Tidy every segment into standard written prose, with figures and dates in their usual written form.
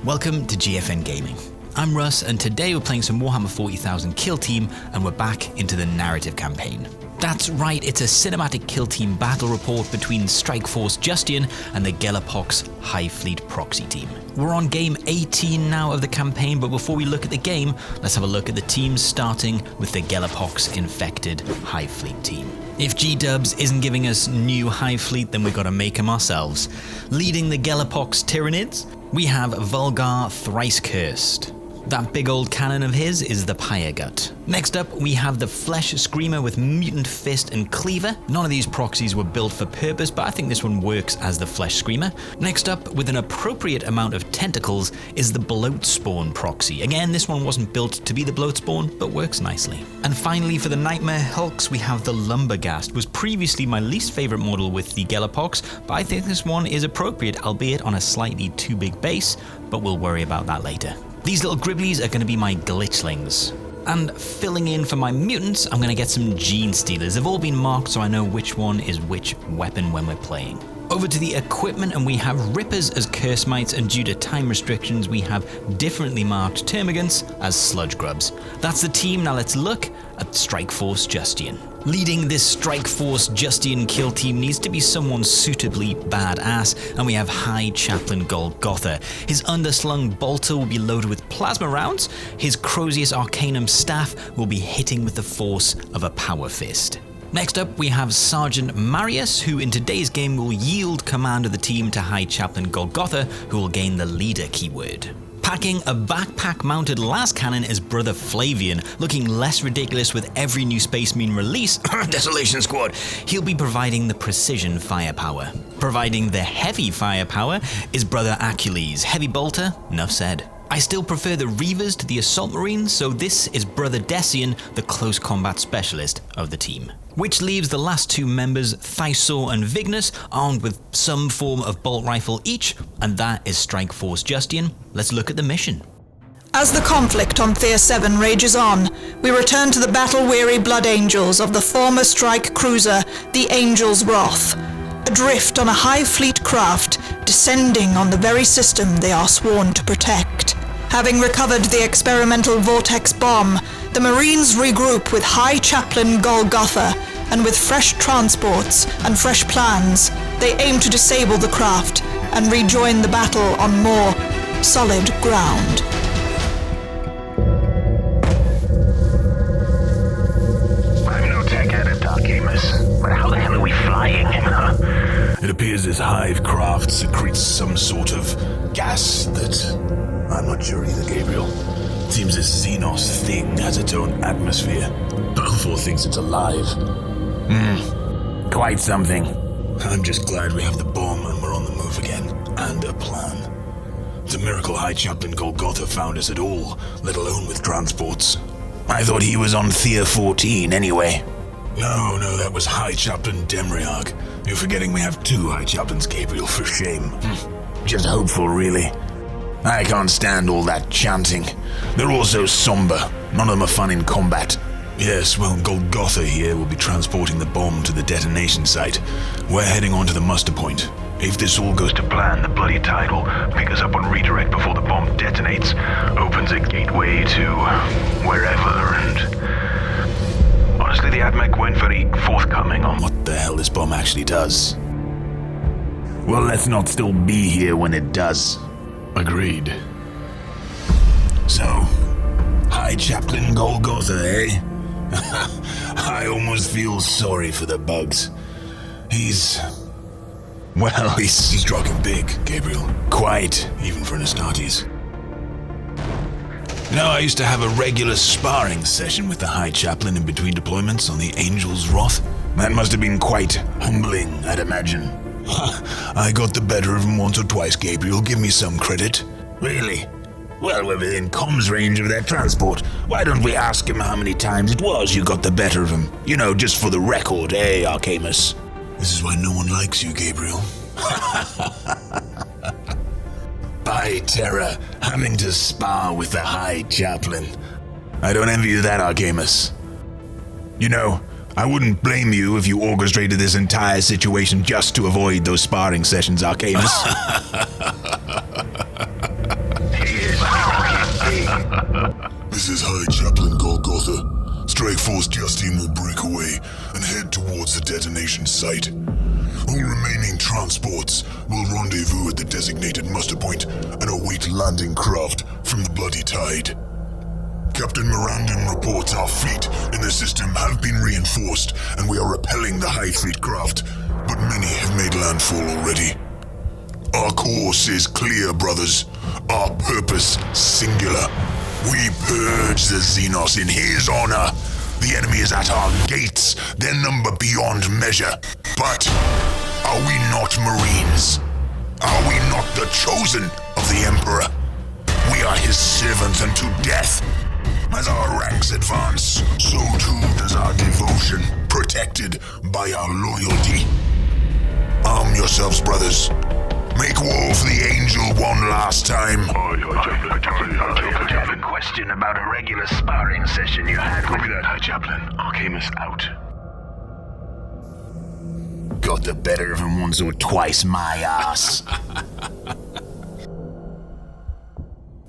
Welcome to GFN Gaming. I'm Russ, and today we're playing some Warhammer 40,000 Kill Team, and we're back into the narrative campaign. That's right, it's a cinematic kill team battle report between Strike Force Justian and the Gellerpox High Fleet proxy team. We're on game 18 now of the campaign, but before we look at the game, let's have a look at the teams, starting with the Gellerpox infected High Fleet team. If G-Dubs isn't giving us new High Fleet, then we've got to make them ourselves. Leading the Gellerpox Tyranids, we have Vulgar Thrice Cursed. That big old cannon of his is the Pyre Gut. Next up, we have the Flesh Screamer with Mutant Fist and Cleaver. None of these proxies were built for purpose, but I think this one works as the Flesh Screamer. Next up, with an appropriate amount of tentacles, is the Bloat Spawn proxy. Again, this one wasn't built to be the Bloat Spawn, but works nicely. And finally, for the Nightmare Hulks, we have the Lumberghast. Was previously my least favorite model with the Gellerpox, but I think this one is appropriate, albeit on a slightly too big base, but we'll worry about that later. These little Gribblies are going to be my glitchlings. And filling in for my mutants, I'm going to get some Gene Stealers. They've all been marked so I know which one is which weapon when we're playing. Over to the equipment, and we have Rippers as Curse Mites, and due to time restrictions we have differently marked Termagants as Sludge Grubs. That's the team. Now let's look at Strike Force Justian. Leading this Strike Force Justian kill team needs to be someone suitably badass, and we have High Chaplain Golgotha. His underslung bolter will be loaded with plasma rounds. His Crozius Arcanum staff will be hitting with the force of a power fist. Next up, we have Sergeant Marius, who in today's game will yield command of the team to High Chaplain Golgotha, who will gain the leader keyword. Packing a backpack-mounted las cannon is Brother Flavian, looking less ridiculous with every new Space Marine release. Desolation Squad! He'll be providing the precision firepower. Providing the heavy firepower is Brother Achilles. Heavy bolter? Enough said. I still prefer the Reavers to the Assault Marines, so this is Brother Decian, the close combat specialist of the team. Which leaves the last two members, Thysaur and Vignus, armed with some form of bolt rifle each, and that is Strike Force Justian. Let's look at the mission. As the conflict on Tier 7 rages on, we return to the battle-weary Blood Angels of the former strike cruiser, the Angel's Wrath. Adrift on a High Fleet craft, descending on the very system they are sworn to protect. Having recovered the experimental vortex bomb, the Marines regroup with High Chaplain Golgotha, and with fresh transports and fresh plans, they aim to disable the craft and rejoin the battle on more solid ground. I'm no tech editor, gamers, but how the hell are we flying? It appears this hive craft secretes some sort of gas that... I'm not sure either, Gabriel. Seems this Xenos thing has its own atmosphere. Balfour thinks it's alive. Quite something. I'm just glad we have the bomb and we're on the move again. And a plan. It's a miracle High Chaplain Golgotha found us at all, let alone with transports. I thought he was on Tier 14 anyway. No, that was High Chaplain Demriarg. You're forgetting we have two High Chaplains, Gabriel, for shame. Just hopeful, really. I can't stand all that chanting. They're all so somber. None of them are fun in combat. Yes, well, Golgotha here will be transporting the bomb to the detonation site. We're heading on to the muster point. If this all goes to plan, the bloody tide will pick us up on redirect before the bomb detonates, opens a gateway to wherever, and... honestly, the AdMech weren't very forthcoming on what the hell this bomb actually does. Well, let's not still be here when it does. Agreed. So, High Chaplain Golgotha, eh? I almost feel sorry for the bugs. He's talking big, Gabriel. Quite. Even for an Astartes. I used to have a regular sparring session with the High Chaplain in between deployments on the Angel's Wrath. That must have been quite humbling, I'd imagine. I got the better of him once or twice, Gabriel. Give me some credit. Really? Well, we're within comms range of their transport. Why don't we ask him how many times it was you got the better of him? You know, just for the record, eh, Arcamus? This is why no one likes you, Gabriel. By terror, having to spar with the High Chaplain. I don't envy you that, Arcamus. You know, I wouldn't blame you if you orchestrated this entire situation just to avoid those sparring sessions, Arcamus. This is High Chaplain Golgotha. Strike Force Justian will break away and head towards the detonation site. All remaining transports will rendezvous at the designated muster point and await landing craft from the Bloody Tide. Captain Mirandon reports our fleet in the system have been reinforced and we are repelling the High Fleet craft, but many have made landfall already. Our course is clear, brothers. Our purpose singular. We purge the Xenos in his honor. The enemy is at our gates, their number beyond measure. But are we not Marines? Are we not the chosen of the Emperor? We are his servants unto death. As our ranks advance, so too does our devotion, protected by our loyalty. Arm yourselves, brothers. Make war for the Angel one last time. I have a question about a regular sparring session you had with... Copy that, High Chaplain. Arcamus out. Got the better of him once or twice, my ass.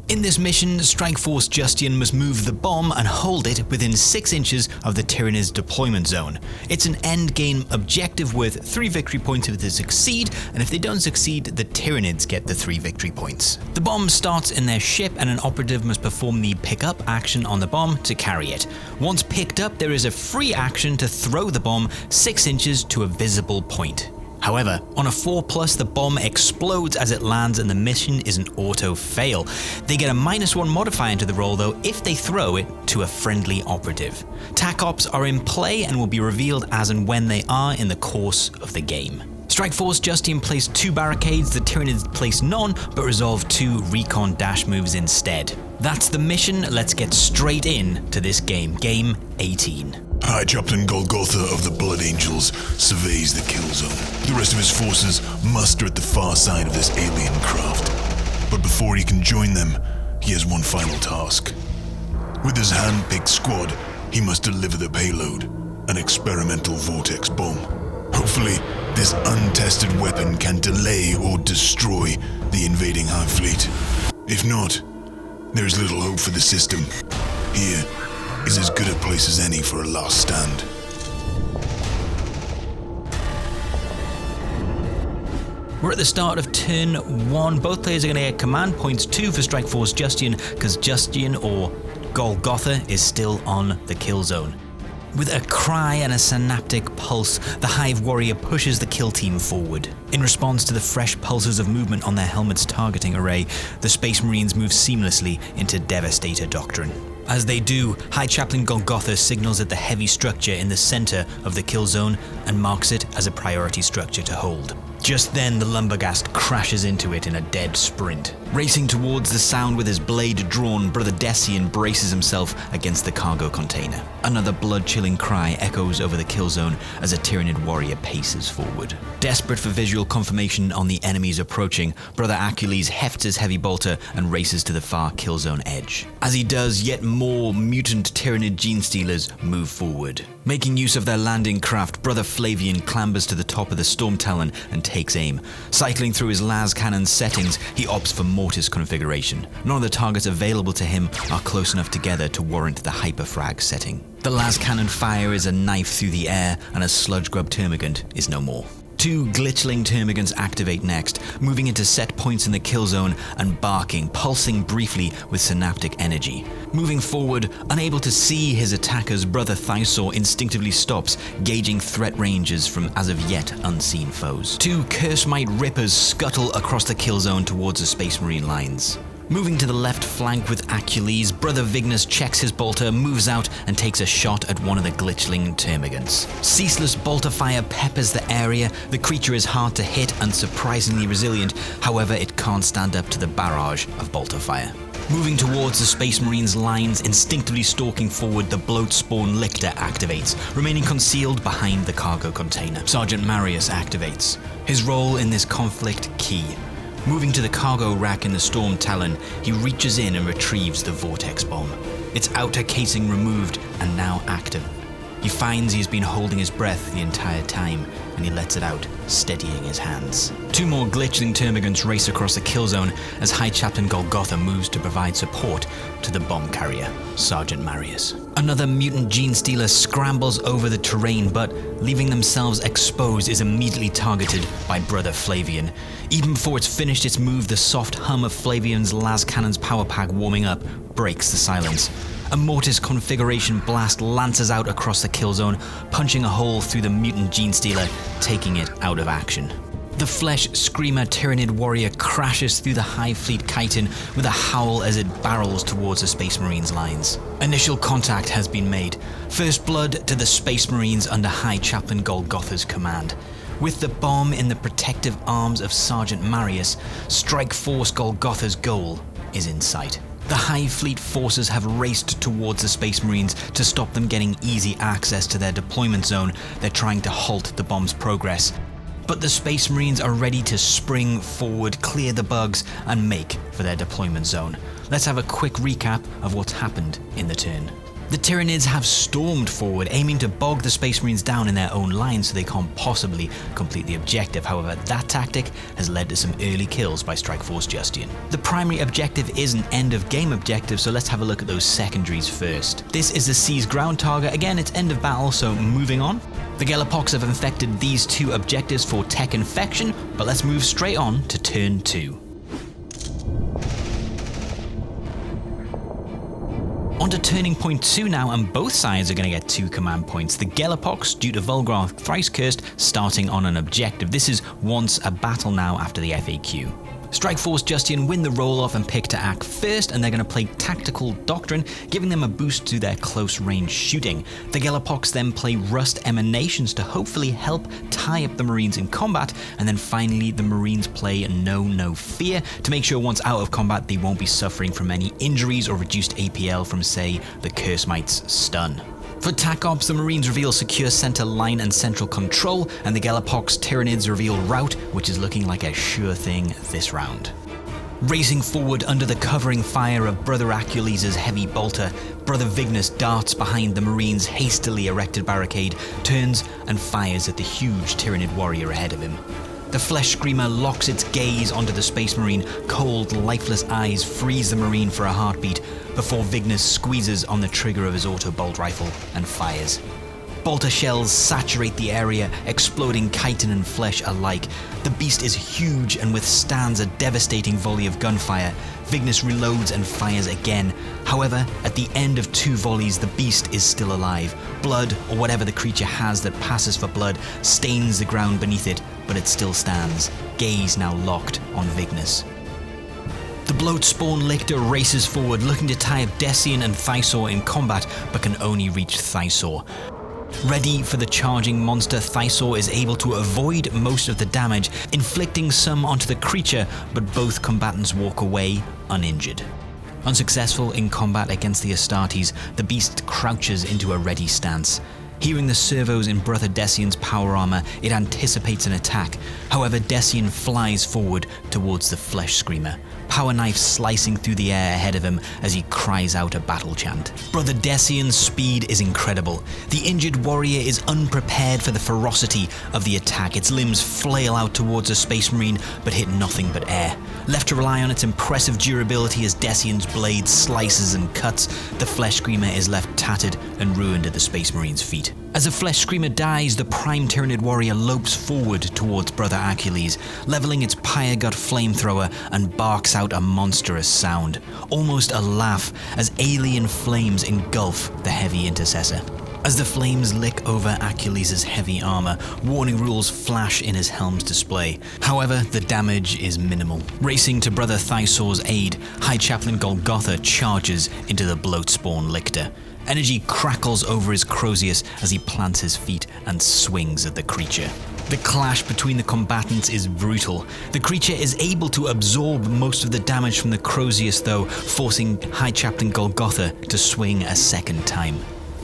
In this mission, Strike Force Justian must move the bomb and hold it within 6 inches of the Tyranids deployment zone. It's an endgame objective with 3 victory points if they succeed, and if they don't succeed, the Tyranids get the 3 victory points. The bomb starts in their ship and an operative must perform the pick up action on the bomb to carry it. Once picked up, there is a free action to throw the bomb 6 inches to a visible point. However, on a 4+, the bomb explodes as it lands and the mission is an auto fail. They get a -1 modifier into the roll though if they throw it to a friendly operative. TAC ops are in play and will be revealed as and when they are in the course of the game. Strike Force Justian placed 2 barricades, the Tyranids placed none, but resolved 2 recon dash moves instead. That's the mission, let's get straight in to this game, Game 18. High Chaplain Golgotha of the Blood Angels surveys the kill zone. The rest of his forces muster at the far side of this alien craft. But before he can join them, he has one final task. With his hand-picked squad, he must deliver the payload, an experimental vortex bomb. Hopefully, this untested weapon can delay or destroy the invading High Fleet. If not, there is little hope for the system. Here is as good a place as any for a last stand. We're at the start of turn 1. Both players are going to get command points 2 for Strike Force Justian because Justian or Golgotha is still on the kill zone. With a cry and a synaptic pulse, the Hive warrior pushes the kill team forward. In response to the fresh pulses of movement on their helmet's targeting array, the Space Marines move seamlessly into Devastator Doctrine. As they do, High Chaplain Golgotha signals at the heavy structure in the center of the kill zone and marks it as a priority structure to hold. Just then, the Lumberghast crashes into it in a dead sprint. Racing towards the sound with his blade drawn, Brother Decian braces himself against the cargo container. Another blood-chilling cry echoes over the kill zone as a Tyranid warrior paces forward. Desperate for visual confirmation on the enemies approaching, Brother Acules hefts his heavy bolter and races to the far kill zone edge. As he does, yet more mutant Tyranid gene stealers move forward. Making use of their landing craft, Brother Flavian clambers to the top of the Storm Talon and takes aim. Cycling through his las cannon settings, he opts for Mortis configuration. None of the targets available to him are close enough together to warrant the hyperfrag setting. The las cannon fire is a knife through the air, and a sludge grub termagant is no more. 2 glitchling termagants activate next, moving into set points in the kill zone and barking, pulsing briefly with synaptic energy. Moving forward, unable to see his attackers, Brother Thysaur instinctively stops, gauging threat ranges from as of yet unseen foes. 2 Cursemite Rippers scuttle across the kill zone towards the Space Marine lines. Moving to the left flank with Acules, Brother Vignus checks his bolter, moves out, and takes a shot at one of the glitchling termagants. Ceaseless bolter fire peppers the area. The creature is hard to hit and surprisingly resilient, however it can't stand up to the barrage of bolter fire. Moving towards the Space Marines' lines, instinctively stalking forward, the bloat spawn Lictor activates, remaining concealed behind the cargo container. Sergeant Marius activates. His role in this conflict key. Moving to the cargo rack in the Storm Talon, he reaches in and retrieves the vortex bomb. Its outer casing removed and now active. He finds he has been holding his breath the entire time, and he lets it out, steadying his hands. Two more glitchling termagants race across the kill zone as High Chaplain Golgotha moves to provide support to the bomb carrier, Sergeant Marius. Another mutant gene stealer scrambles over the terrain, but leaving themselves exposed is immediately targeted by Brother Flavian. Even before it's finished its move, the soft hum of Flavian's las cannon's power pack warming up breaks the silence. A Mortis configuration blast lances out across the kill zone, punching a hole through the mutant gene stealer, taking it out of action. The Flesh Screamer Tyranid warrior crashes through the Hive Fleet chitin with a howl as it barrels towards the Space Marines' lines. Initial contact has been made. First blood to the Space Marines under High Chaplain Golgotha's command. With the bomb in the protective arms of Sergeant Marius, Strike Force Golgotha's goal is in sight. The Hive Fleet forces have raced towards the Space Marines to stop them getting easy access to their deployment zone. They're trying to halt the bomb's progress. But the Space Marines are ready to spring forward, clear the bugs, and make for their deployment zone. Let's have a quick recap of what's happened in the turn. The Tyranids have stormed forward, aiming to bog the Space Marines down in their own line so they can't possibly complete the objective. However, that tactic has led to some early kills by Strike Force Justian. The primary objective is an end-of-game objective, so let's have a look at those secondaries first. This is the Sea's ground target. Again, it's end of battle, so moving on. The Gellerpox have infected these two objectives for tech infection, but let's move straight on to turn 2. On to turning point 2 now, and both sides are going to get 2 command points. The Gellerpox, due to Volgrath Thrice Cursed, starting on an objective. This is once a battle now after the FAQ. Strike Force Justian win the roll-off and pick to act first, and they're going to play Tactical Doctrine, giving them a boost to their close-range shooting. The Gellerpox then play Rust Emanations to hopefully help tie up the Marines in combat, and then finally the Marines play Know No Fear to make sure once out of combat they won't be suffering from any injuries or reduced APL from, say, the Curse Might's stun. For TAC Ops, the Marines reveal Secure Center Line and Central Control, and the Gellerpox Tyranids reveal Route, which is looking like a sure thing this round. Racing forward under the covering fire of Brother Acules' heavy bolter, Brother Vignus darts behind the Marines' hastily erected barricade, turns and fires at the huge Tyranid warrior ahead of him. The Flesh Screamer locks its gaze onto the Space Marine. Cold, lifeless eyes freeze the Marine for a heartbeat before Vignus squeezes on the trigger of his auto-bolt rifle and fires. Bolter shells saturate the area, exploding chitin and flesh alike. The beast is huge and withstands a devastating volley of gunfire. Vignus reloads and fires again. However, at the end of 2 volleys, the beast is still alive. Blood, or whatever the creature has that passes for blood, stains the ground beneath it, but it still stands, gaze now locked on Vignus. The Bloatspawn Lictor races forward, looking to tie up Decian and Thysaur in combat, but can only reach Thysaur. Ready for the charging monster, Thysaur is able to avoid most of the damage, inflicting some onto the creature, but both combatants walk away uninjured. Unsuccessful in combat against the Astartes, the beast crouches into a ready stance. Hearing the servos in Brother Decian's power armor, it anticipates an attack. However, Decian flies forward towards the Flesh Screamer, power knife slicing through the air ahead of him as he cries out a battle chant. Brother Decian's speed is incredible. The injured warrior is unprepared for the ferocity of the attack. Its limbs flail out towards a Space Marine, but hit nothing but air. Left to rely on its impressive durability as Decian's blade slices and cuts, the Flesh Screamer is left tattered and ruined at the Space Marine's feet. As the Flesh Screamer dies, the Prime Tyranid warrior lopes forward towards Brother Acules, leveling its Pyre Gut flamethrower and barks out a monstrous sound, almost a laugh, as alien flames engulf the heavy intercessor. As the flames lick over Acules' heavy armor, warning rules flash in his helm's display. However, the damage is minimal. Racing to Brother Thysaur's aid, High Chaplain Golgotha charges into the Bloatspawn Lictor. Energy crackles over his Crozius as he plants his feet and swings at the creature. The clash between the combatants is brutal. The creature is able to absorb most of the damage from the Crozius though, forcing High Chaplain Golgotha to swing a second time.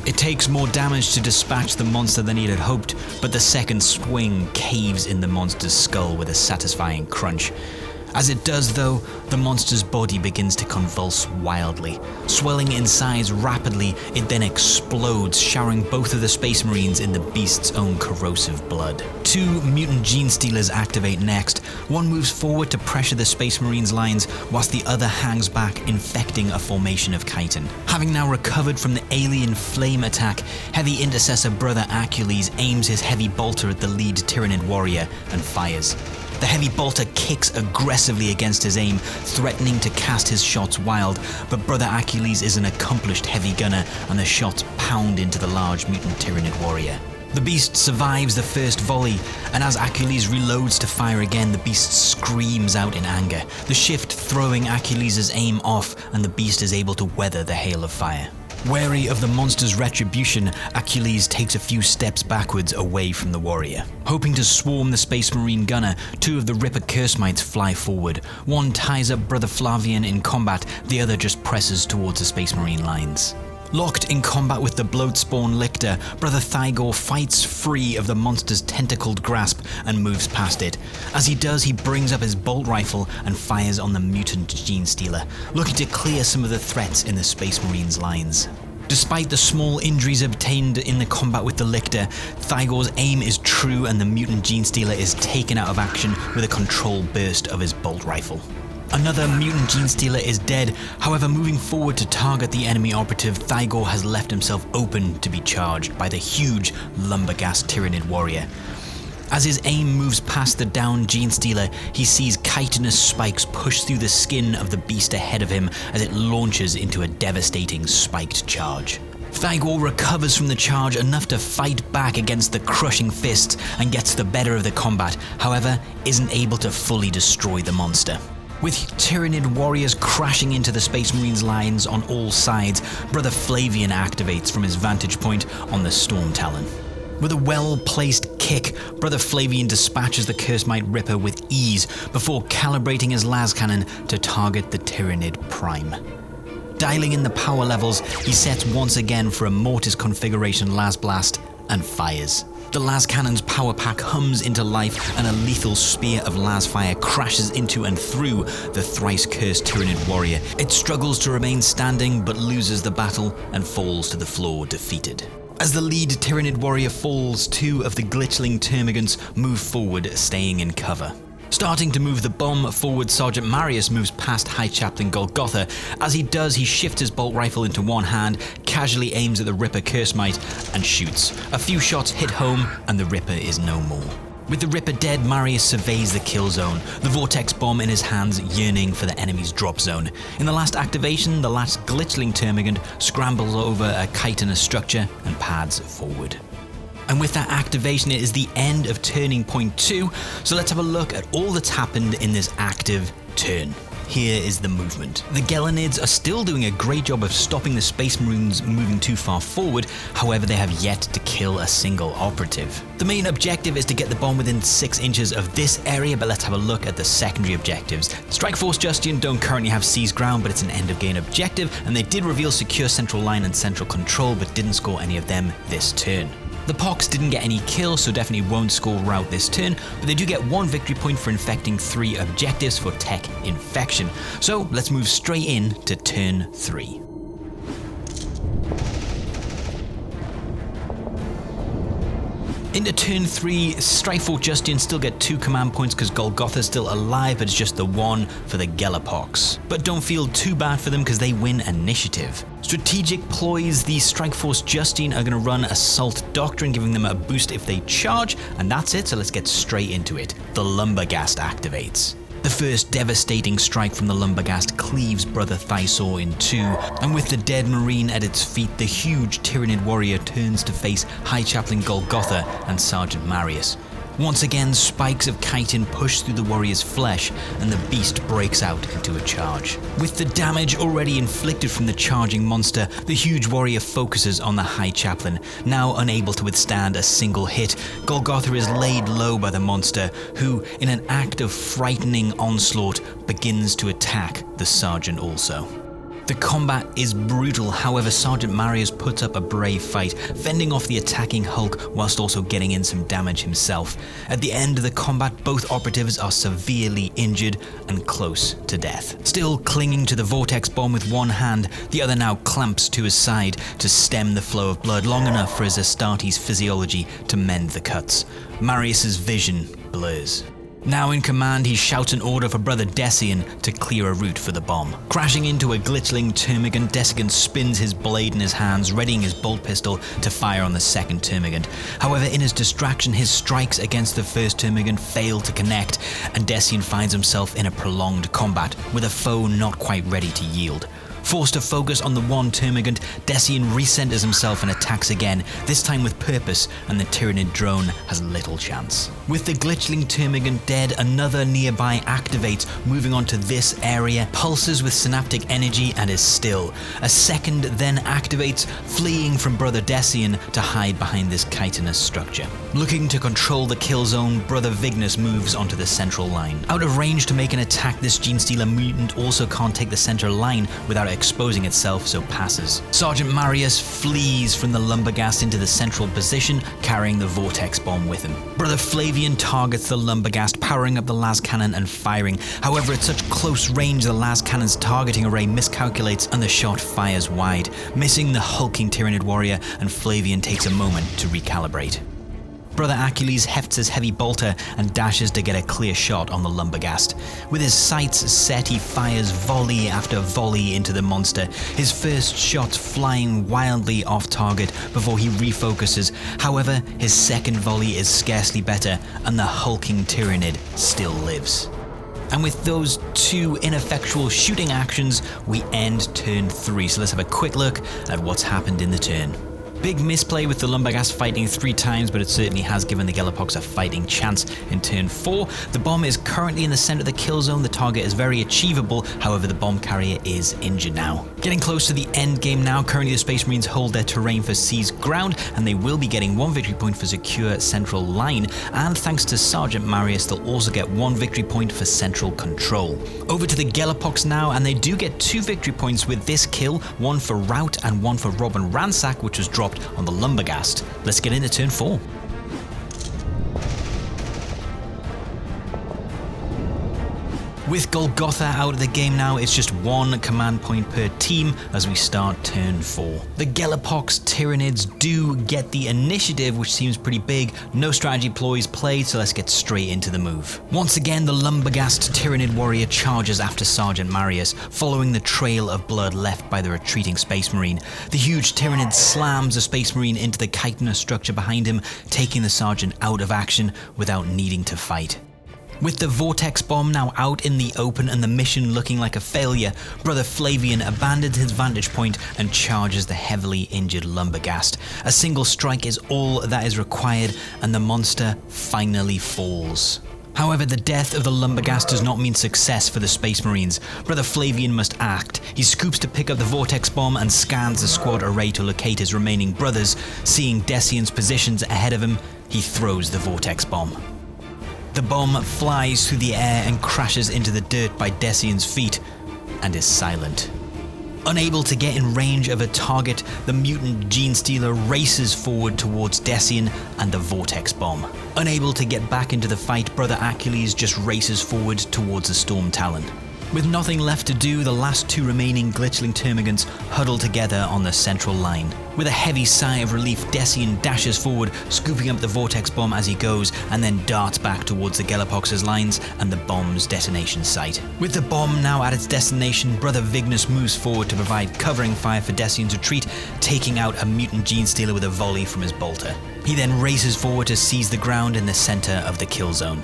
It takes more damage to dispatch the monster than he had hoped, but the second swing caves in the monster's skull with a satisfying crunch. As it does though, the monster's body begins to convulse wildly. Swelling in size rapidly, it then explodes, showering both of the Space Marines in the beast's own corrosive blood. 2 mutant gene stealers activate next. One moves forward to pressure the Space Marines' lines, whilst the other hangs back, infecting a formation of chitin. Having now recovered from the alien flame attack, Heavy Intercessor Brother Achilles aims his heavy bolter at the lead Tyranid warrior and fires. The heavy bolter kicks aggressively against his aim, threatening to cast his shots wild, but Brother Achilles is an accomplished heavy gunner and the shots pound into the large mutant Tyranid warrior. The beast survives the first volley, and as Achilles reloads to fire again, the beast screams out in anger, the shift throwing Achilles' aim off, and the beast is able to weather the hail of fire. Wary of the monster's retribution, Achilles takes a few steps backwards away from the warrior. Hoping to swarm the Space Marine gunner, 2 of the Ripper Curse Mites fly forward. One ties up Brother Flavian in combat, the other just presses towards the Space Marine lines. Locked in combat with the Bloatspawn Lictor, Brother Thygor fights free of the monster's tentacled grasp and moves past it. As he does, he brings up his bolt rifle and fires on the mutant Gene Stealer, looking to clear some of the threats in the Space Marines' lines. Despite the small injuries obtained in the combat with the Lictor, Thygor's aim is true and the mutant Gene Stealer is taken out of action with a controlled burst of his bolt rifle. Another mutant Gene Stealer is dead, however moving forward to target the enemy operative, Thygor has left himself open to be charged by the huge Lumberghast Tyranid warrior. As his aim moves past the downed Gene Stealer, he sees chitinous spikes push through the skin of the beast ahead of him as it launches into a devastating spiked charge. Thygor recovers from the charge enough to fight back against the crushing fists and gets the better of the combat, however, isn't able to fully destroy the monster. With Tyranid warriors crashing into the Space Marines' lines on all sides, Brother Flavian activates from his vantage point on the Storm Talon. With a well-placed kick, Brother Flavian dispatches the Cursemite Ripper with ease before calibrating his las cannon to target the Tyranid Prime. Dialing in the power levels, he sets once again for a Mortis configuration las blast and fires. The las cannon's power pack hums into life and a lethal spear of las fire crashes into and through the thrice-cursed Tyranid warrior. It struggles to remain standing but loses the battle and falls to the floor defeated. As the lead Tyranid warrior falls, 2 of the glitchling termagants move forward, staying in cover. Starting to move the bomb forward, Sergeant Marius moves past High Chaplain Golgotha. As he does, he shifts his bolt rifle into one hand, casually aims at the Ripper Cursemite, and shoots. A few shots hit home, and the Ripper is no more. With the Ripper dead, Marius surveys the kill zone, the vortex bomb in his hands yearning for the enemy's drop zone. In the last activation, the last glitchling termagant scrambles over a chitinous structure and pads forward. And with that activation, it is the end of turning point 2, so let's have a look at all that's happened in this active turn. Here is the movement. The Gellerpox are still doing a great job of stopping the Space Marines moving too far forward, however they have yet to kill a single operative. The main objective is to get the bomb within 6 inches of this area, but let's have a look at the secondary objectives. Strike Force Justian don't currently have seize ground, but it's an end of game objective, and they did reveal secure central line and central control, but didn't score any of them this turn. The Pox didn't get any kills, so definitely won't score rout this turn, but they do get 1 victory point for infecting 3 objectives for tech infection. So let's move straight in to turn 3. Into turn 3, Strike Force Justian still get 2 command points because Golgotha's still alive, but it's just the 1 for the Gellerpox. But don't feel too bad for them because they win initiative. Strategic ploys, the Strike Force Justian are going to run Assault Doctrine, giving them a boost if they charge, and that's it, so let's get straight into it. The Lumberghast activates. The first devastating strike from the Lumberghast cleaves Brother Thysor in 2, and with the dead Marine at its feet, the huge Tyranid warrior turns to face High Chaplain Golgotha and Sergeant Marius. Once again, spikes of chitin push through the warrior's flesh, and the beast breaks out into a charge. With the damage already inflicted from the charging monster, the huge warrior focuses on the High Chaplain. Now unable to withstand a single hit, Golgotha is laid low by the monster, who, in an act of frightening onslaught, begins to attack the sergeant also. The combat is brutal, however Sergeant Marius puts up a brave fight, fending off the attacking Hulk whilst also getting in some damage himself. At the end of the combat, both operatives are severely injured and close to death. Still clinging to the vortex bomb with one hand, the other now clamps to his side to stem the flow of blood long enough for his Astartes physiology to mend the cuts. Marius's vision blurs. Now in command, he shouts an order for Brother Decian to clear a route for the bomb. Crashing into a glitchling termagant, Decian spins his blade in his hands, readying his bolt pistol to fire on the second termagant. However, in his distraction, his strikes against the first termagant fail to connect, and Decian finds himself in a prolonged combat, with a foe not quite ready to yield. Forced to focus on the one termagant, Decian recenters himself and attacks again, this time with purpose, and the Tyranid drone has little chance. With the glitchling termagant dead, another nearby activates, moving on to this area, pulses with synaptic energy and is still. A second then activates, fleeing from Brother Decian to hide behind this chitinous structure. Looking to control the kill zone, Brother Vignis moves onto the central line. Out of range to make an attack, this Genestealer mutant also can't take the center line without exposing itself, so passes. Sergeant Marius flees from the Lumberghast into the central position, carrying the vortex bomb with him. Brother Flavian targets the Lumberghast, powering up the las cannon and firing. However, at such close range, the las cannon's targeting array miscalculates and the shot fires wide, missing the hulking Tyranid warrior, and Flavian takes a moment to recalibrate. Brother Achilles hefts his heavy bolter and dashes to get a clear shot on the Lumberghast. With his sights set, he fires volley after volley into the monster, his first shots flying wildly off target before he refocuses. However, his second volley is scarcely better, and the hulking Tyranid still lives. And with those two ineffectual shooting actions, we end turn 3. So let's have a quick look at what's happened in the turn. Big misplay with the Lumberghast fighting 3 times, but it certainly has given the Gellerpox a fighting chance in turn 4. The bomb is currently in the center of the kill zone. The target is very achievable, however the bomb carrier is injured now. Getting close to the end game now, currently the Space Marines hold their terrain for seized ground, and they will be getting 1 victory point for secure central line, and thanks to Sergeant Marius, they'll also get 1 victory point for central control. Over to the Gellerpox now, and they do get 2 victory points with this kill, 1 for Rout and 1 for Rob and Ransack, which was dropped on the Lumberghast. Let's get into turn 4. With Golgotha out of the game now, it's just 1 command point per team as we start turn 4. The Gellerpox Tyranids do get the initiative, which seems pretty big. No strategy ploys played, so let's get straight into the move. Once again, the Lumberghast Tyranid warrior charges after Sergeant Marius, following the trail of blood left by the retreating Space Marine. The huge Tyranid slams the Space Marine into the chitinous structure behind him, taking the Sergeant out of action without needing to fight. With the vortex bomb now out in the open and the mission looking like a failure, Brother Flavian abandons his vantage point and charges the heavily injured Lumberghast. A single strike is all that is required, and the monster finally falls. However, the death of the Lumberghast does not mean success for the Space Marines. Brother Flavian must act. He scoops to pick up the vortex bomb and scans the squad array to locate his remaining brothers. Seeing Decian's positions ahead of him, he throws the vortex bomb. The bomb flies through the air and crashes into the dirt by Decian's feet, and is silent. Unable to get in range of a target, the mutant Genestealer races forward towards Decian and the vortex bomb. Unable to get back into the fight, Brother Achilles just races forward towards the Storm Talon. With nothing left to do, the last 2 remaining glitchling termagants huddle together on the central line. With a heavy sigh of relief, Decian dashes forward, scooping up the vortex bomb as he goes, and then darts back towards the Gellerpox's lines and the bomb's detonation site. With the bomb now at its destination, Brother Vignis moves forward to provide covering fire for Decian's retreat, taking out a mutant Genestealer with a volley from his bolter. He then races forward to seize the ground in the center of the kill zone.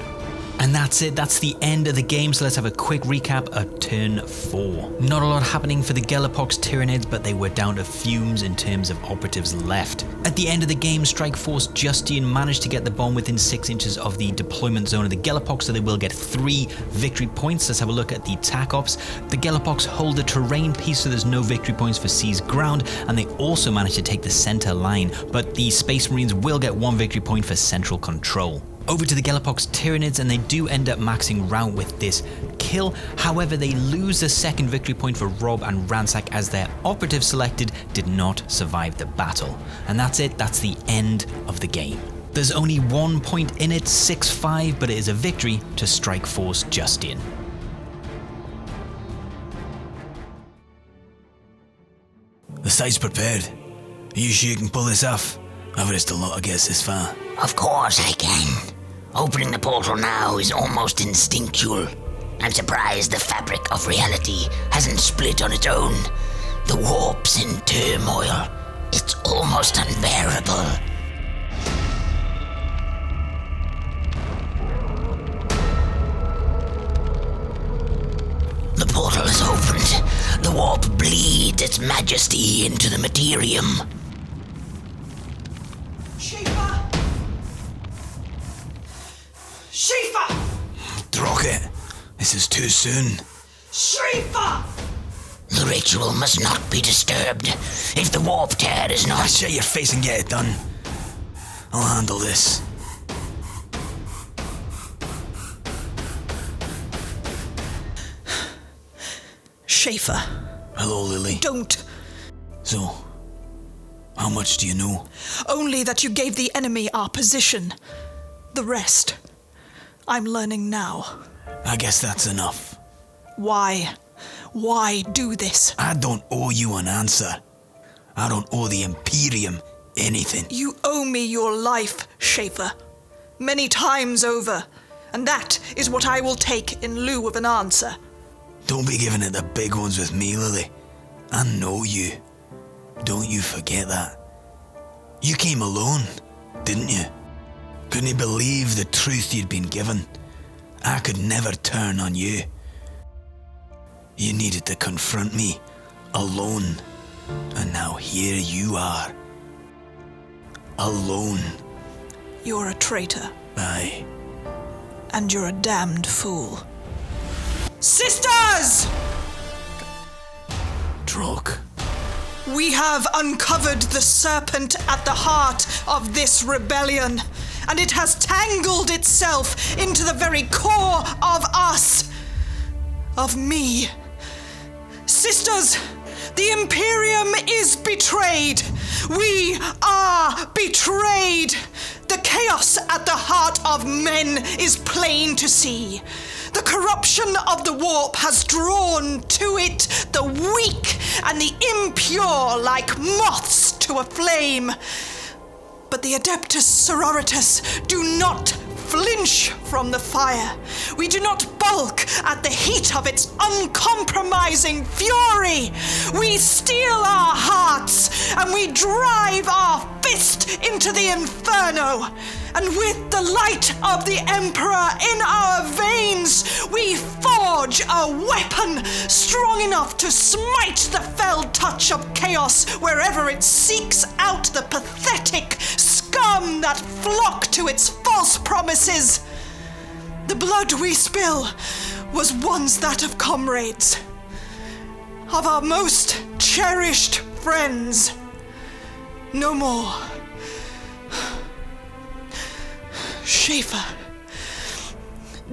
And that's it, that's the end of the game, so let's have a quick recap of turn 4. Not a lot happening for the Gellerpox Tyranids, but they were down to fumes in terms of operatives left. At the end of the game, Strike Force Justian managed to get the bomb within 6 inches of the deployment zone of the Gellerpox, so they will get 3 victory points. Let's have a look at the TAC Ops. The Gellerpox hold the terrain piece, so there's no victory points for seized ground, and they also managed to take the center line, but the Space Marines will get 1 victory point for central control. Over to the Gellerpox Tyranids, and they do end up maxing Rout with this kill. However, they lose a second victory point for Rob and Ransack as their operative selected did not survive the battle. And that's it, that's the end of the game. There's only 1 point in it, 6-5, but it is a victory to Strike Force Justian. The site's prepared. Are you sure you can pull this off? I've risked a lot to get us this far. Of course I can. Opening the portal now is almost instinctual. I'm surprised the fabric of reality hasn't split on its own. The warp's in turmoil. It's almost unbearable. The portal is opened. The warp bleeds its majesty into the materium. Shifa! Shifa! Drocket, this is too soon. Shifa! The ritual must not be disturbed. If the warp tear is not... Shut your face and get it done. I'll handle this. Schaefer. Hello, Lily. Don't. So, how much do you know? Only that you gave the enemy our position. The rest, I'm learning now. I guess that's enough. Why? Why do this? I don't owe you an answer. I don't owe the Imperium anything. You owe me your life, Schaefer. Many times over. And that is what I will take in lieu of an answer. Don't be giving it the big ones with me, Lily. I know you. Don't you forget that. You came alone, didn't you? Couldn't you believe the truth you'd been given? I could never turn on you. You needed to confront me, alone. And now here you are. Alone. You're a traitor. Aye. And you're a damned fool. Sisters! Drog. We have uncovered the serpent at the heart of this rebellion, and it has tangled itself into the very core of us. Of me. Sisters, the Imperium is betrayed. We are betrayed. The chaos at the heart of men is plain to see. The corruption of the warp has drawn to it the weak and the impure like moths to a flame. But the Adeptus Sororitas do not flinch from the fire. We do not balk at the heat of its uncompromising fury. We steel our hearts and we drive our fist into the inferno. And with the light of the Emperor in our veins, we forge a weapon strong enough to smite the fell touch of chaos wherever it seeks out the pathetic scum that flock to its false promises. The blood we spill was once that of comrades, of our most cherished friends. No more. Schaefer,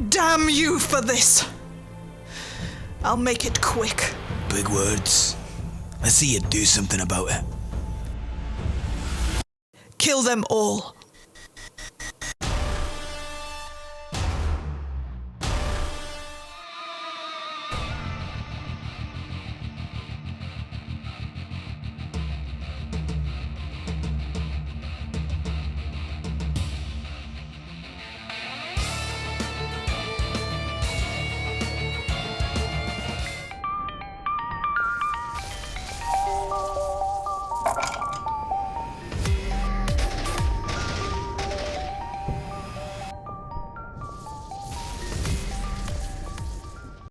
damn you for this. I'll make it quick. Big words. Let's see you do something about it. Kill them all.